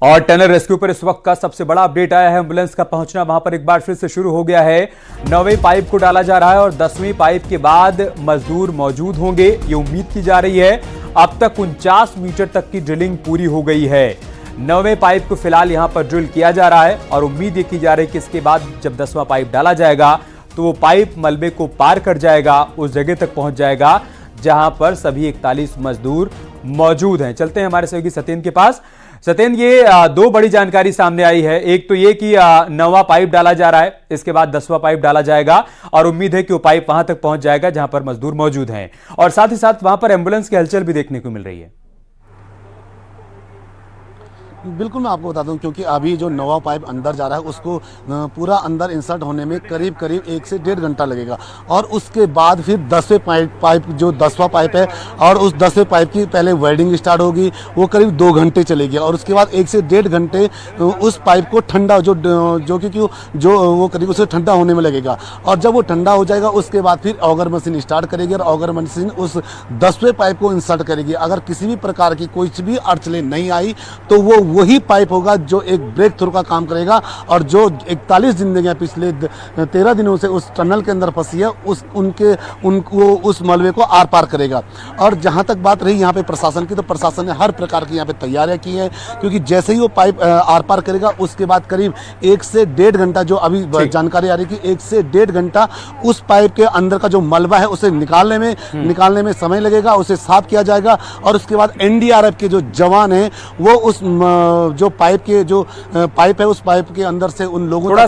और tunnel rescue पर इस वक्त का सबसे बड़ा अपडेट आया है। एम्बुलेंस का पहुंचना वहां पर एक बार फिर से शुरू हो गया है। 9वें पाइप को डाला जा रहा है और 10वीं पाइप के बाद मजदूर मौजूद होंगे, ये उम्मीद की जा रही है। अब तक 49 मीटर तक की ड्रिलिंग पूरी हो गई है। 9वें पाइप को फिलहाल यहां पर ड्रिल किया जा रहा है और उम्मीद ये की जा रही है कि इसके बाद जब 10वां पाइप डाला जाएगा तो वो पाइप मलबे को पार कर जाएगा, उस जगह तक पहुंच जाएगा जहां पर सभी 41 मजदूर मौजूद हैं। चलते हैं हमारे सहयोगी सत्येंद्र के पास। सत्येंद्र, ये दो बड़ी जानकारी सामने आई है। एक तो ये कि 9वां पाइप डाला जा रहा है, इसके बाद 10वां पाइप डाला जाएगा और उम्मीद है कि वो पाइप वहां तक पहुंच जाएगा जहां पर मजदूर मौजूद हैं, और साथ ही साथ वहां पर एम्बुलेंस की हलचल भी देखने को मिल रही है। बिल्कुल, मैं आपको बता दूं, क्योंकि अभी जो 9वां पाइप अंदर जा रहा है उसको पूरा अंदर इंसर्ट होने में करीब 1 से 1.5 घंटा लगेगा, और उसके बाद फिर 10वें पाइप जो 10वां पाइप है, और उस 10वें पाइप की पहले वेल्डिंग स्टार्ट होगी, वो करीब 2 घंटे चलेगी, और उसके बाद 1 से 1.5 घंटे उस पाइप को ठंडा जो वो करीब उसे ठंडा होने में लगेगा, और जब वो ठंडा हो जाएगा उसके बाद फिर ऑगर मशीन स्टार्ट करेगी और ऑगर मशीन उस 10वें पाइप को इंसर्ट करेगी। अगर किसी भी प्रकार की कोई भी अड़चने नहीं आई तो वो वही पाइप होगा जो एक ब्रेक थ्रू का काम करेगा, और जो 41 जिंदगियां पिछले 13 दिनों से उस टनल के अंदर फंसी है उनको उस मलबे को आर पार करेगा। और जहां तक बात रही यहाँ पे प्रशासन की, तो प्रशासन ने हर प्रकार की यहाँ पे तैयारियां की हैं, क्योंकि जैसे ही वो पाइप आर पार करेगा उसके बाद करीब 1 से 1.5 घंटा, जो अभी जानकारी आ रही कि 1 से 1.5 घंटा उस पाइप के अंदर का जो मलबा है उसे निकालने में समय लगेगा, उसे साफ किया जाएगा, और उसके बाद एनडीआरएफ के जो जवान हैं वो उस जो पाइप है उस पाइप के अंदर से उन लोगों थोड़ा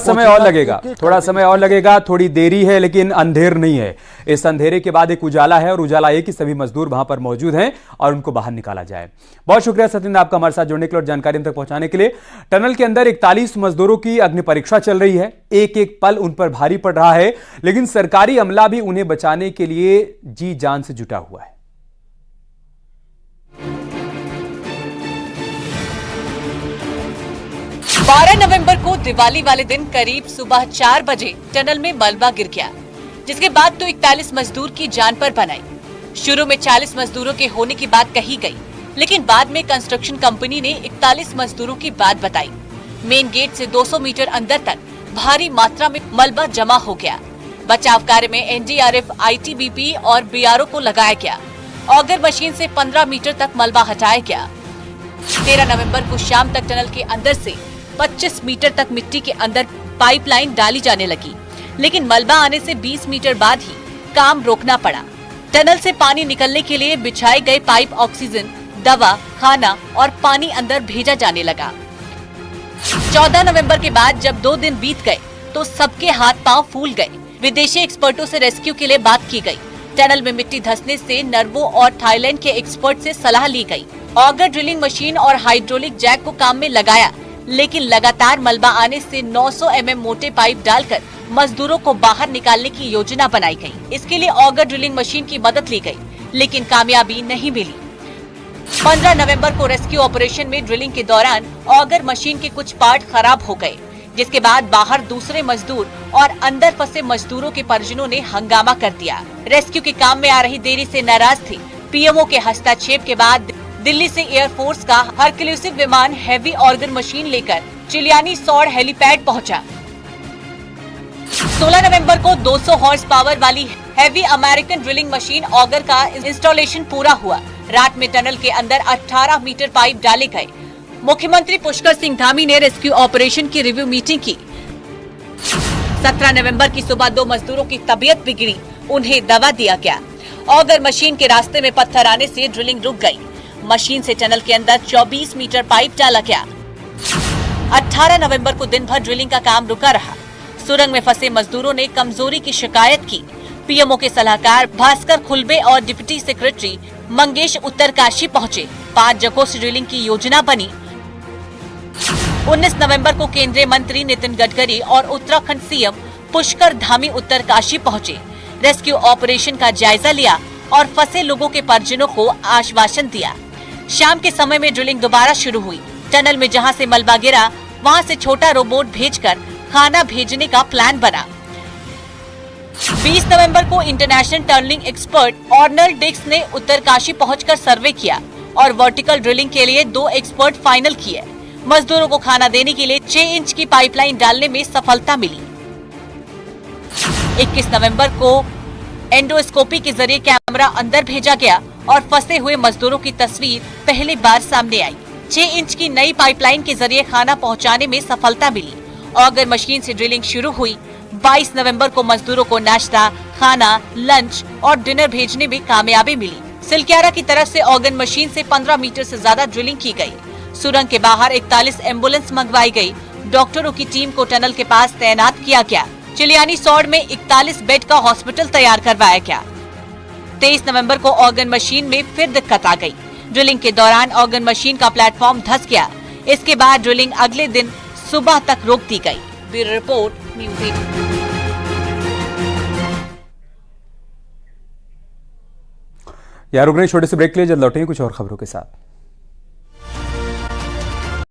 समय और लगेगा, थोड़ी देरी है लेकिन अंधेर नहीं है। इस अंधेरे के बाद एक उजाला है, और उजाला ये कि सभी मजदूर वहां पर मौजूद हैं और उनको बाहर निकाला जाए। बहुत शुक्रिया सत्येंद्र आपका हमारे साथ जुड़ने के लिए और जानकारी हम तक पहुंचाने के लिए। टनल के अंदर 41 मजदूरों की अग्नि परीक्षा चल रही है, एक एक पल उन पर भारी पड़ रहा है, लेकिन सरकारी अमला भी उन्हें बचाने के लिए जी जान से जुटा हुआ है। 12 नवंबर को दिवाली वाले दिन करीब सुबह 4 बजे टनल में मलबा गिर गया, जिसके बाद तो 41 मजदूर की जान पर बनाई। शुरू में 40 मजदूरों के होने की बात कही गई, लेकिन बाद में कंस्ट्रक्शन कंपनी ने 41 मजदूरों की बात बताई। मेन गेट से 200 मीटर अंदर तक भारी मात्रा में मलबा जमा हो गया। बचाव कार्य में एनडीआरएफ, आईटीबीपी और बीआरओ को लगाया गया। ऑगर मशीन से 15 मीटर तक मलबा हटाया गया। 13 नवंबर को शाम तक टनल के अंदर से 25 मीटर तक मिट्टी के अंदर पाइपलाइन डाली जाने लगी, लेकिन मलबा आने से 20 मीटर बाद ही काम रोकना पड़ा। टनल से पानी निकलने के लिए बिछाए गए पाइप ऑक्सीजन, दवा, खाना और पानी अंदर भेजा जाने लगा। 14 नवंबर के बाद जब 2 दिन बीत गए तो सबके हाथ पांव फूल गए। विदेशी एक्सपर्टों से रेस्क्यू के लिए बात की गई। टनल में मिट्टी धंसने से नर्वो और थाईलैंड के एक्सपर्ट से सलाह ली गई। ऑगर ड्रिलिंग मशीन और हाइड्रोलिक जैक को काम में लगाया, लेकिन लगातार मलबा आने से 900 mm मोटे पाइप डालकर मजदूरों को बाहर निकालने की योजना बनाई गई। इसके लिए ऑगर ड्रिलिंग मशीन की मदद ली गई, लेकिन कामयाबी नहीं मिली। 15 नवंबर को रेस्क्यू ऑपरेशन में ड्रिलिंग के दौरान ऑगर मशीन के कुछ पार्ट खराब हो गए, जिसके बाद बाहर दूसरे मजदूर और अंदर फंसे मजदूरों के परिजनों ने हंगामा कर दिया। रेस्क्यू के काम में आ रही देरी से नाराज थे। पीएमओ के हस्तक्षेप के बाद दिल्ली से एयरफोर्स का हरक्यूलिस विमान हेवी ऑर्गन मशीन लेकर चिलियानी सौड़ हेलीपैड पहुंचा। 16 नवंबर को 200 हॉर्स पावर वाली heavy American drilling machine auger का इंस्टॉलेशन पूरा हुआ। रात में टनल के अंदर 18 मीटर पाइप डाले गए। मुख्यमंत्री पुष्कर सिंह धामी ने रेस्क्यू ऑपरेशन की रिव्यू मीटिंग की। 17 नवंबर की सुबह 2 मजदूरों की तबीयत बिगड़ी, उन्हें दवा दिया गया। ऑगर मशीन के रास्ते में पत्थर आने से ड्रिलिंग रुक गई। मशीन से टनल के अंदर 24 मीटर पाइप डाला गया। 18 नवंबर को दिन भर ड्रिलिंग का काम रुका रहा। सुरंग में फंसे मजदूरों ने कमजोरी की शिकायत की। पीएमओ के सलाहकार भास्कर खुलबे और डिप्टी सेक्रेटरी मंगेश उत्तरकाशी पहुंचे। 5 जगहों से ड्रिलिंग की योजना बनी। 19 नवंबर को केंद्रीय मंत्री नितिन गडकरी और उत्तराखंड सीएम पुष्कर धामी उत्तरकाशी पहुंचे। रेस्क्यू ऑपरेशन का जायजा लिया और फंसे लोगों के परिजनों को आश्वासन दिया। शाम के समय में ड्रिलिंग दोबारा शुरू हुई। टनल में जहां से मलबा गिरा वहां से छोटा रोबोट भेजकर खाना भेजने का प्लान बना। 20 नवंबर को इंटरनेशनल टनलिंग एक्सपर्ट ऑर्नल डिक्स ने उत्तरकाशी पहुंचकर सर्वे किया और वर्टिकल ड्रिलिंग के लिए 2 एक्सपर्ट फाइनल किए। मजदूरों को खाना देने के लिए 6 इंच की पाइपलाइन डालने में सफलता मिली। 21 नवंबर को एंडोस्कोपी के जरिए कैमरा अंदर भेजा गया और फंसे हुए मजदूरों की तस्वीर पहली बार सामने आई। 6 इंच की नई पाइपलाइन के जरिए खाना पहुंचाने में सफलता मिली। ऑर्गन मशीन से ड्रिलिंग शुरू हुई। 22 नवंबर को मजदूरों को नाश्ता, खाना, लंच और डिनर भेजने में कामयाबी मिली। सिलक्यारा की तरफ से ऑर्गन मशीन से 15 मीटर से ज्यादा ड्रिलिंग की गई। सुरंग के बाहर 41 एम्बुलेंस मंगवाई गई। डॉक्टरों की टीम को टनल के पास तैनात किया गया। चिलियानी सौड़ में 41 बेड का हॉस्पिटल तैयार करवाया गया। 23 नवंबर को ऑर्गन मशीन में फिर दिक्कत आ गई। ड्रिलिंग के दौरान ऑर्गन मशीन का प्लेटफॉर्म धंस गया। इसके बाद ड्रिलिंग अगले दिन सुबह तक रोक दी गई। Bureau report, news 18। यार रुक रहे छोटे से ब्रेक के लिए, जल्द लौटेंगे कुछ और खबरों के साथ।